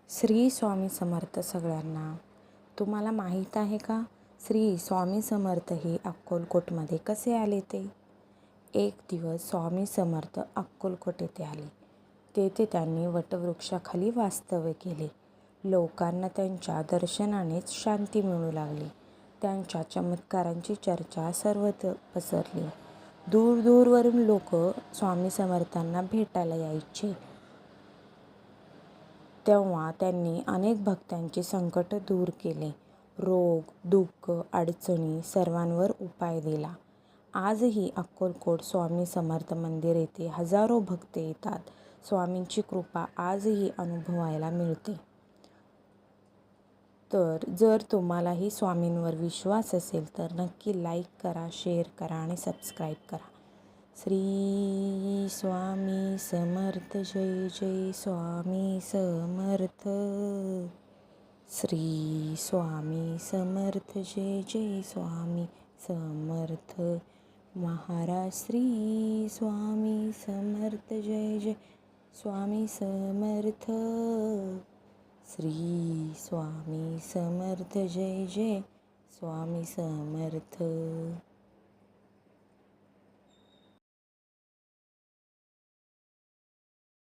श्री स्वामी समर्थ सगळ्यांना. तुम्हाला माहीत आहे का श्री स्वामी समर्थ हे अक्कलकोटमध्ये कसे आले ते? एक दिवस स्वामी समर्थ अक्कलकोट येथे आले. तेथे त्यांनी वटवृक्षाखाली वास्तव्य केले. लोकांना त्यांच्या दर्शनानेच शांती मिळू लागली. त्यांच्या चमत्कारांची चर्चा सर्वत्र पसरली. दूरदूरवरून लोक स्वामी समर्थांना भेटायला यायचे. तेव्हा त्यांनी अनेक भक्तांची संकट दूर केले. रोग, दुःख, अडचणी सर्वांवर उपाय दिला. आजही अक्कलकोट स्वामी समर्थ मंदिर येथे हजारो भक्त येतात. स्वामींची कृपा आजही अनुभवायला मिळते. तर जर तुम्हालाही स्वामींवर विश्वास असेल तर नक्की लाईक करा, शेअर करा आणि सबस्क्राईब करा. श्री स्वामी समर्थ. जय जय स्वामी समर्थ. श्री स्वामी समर्थ. जय जय स्वामी समर्थ. महाराज श्री स्वामी समर्थ. जय जय स्वामी समर्थ. श्री स्वामी समर्थ. जय जय स्वामी समर्थ.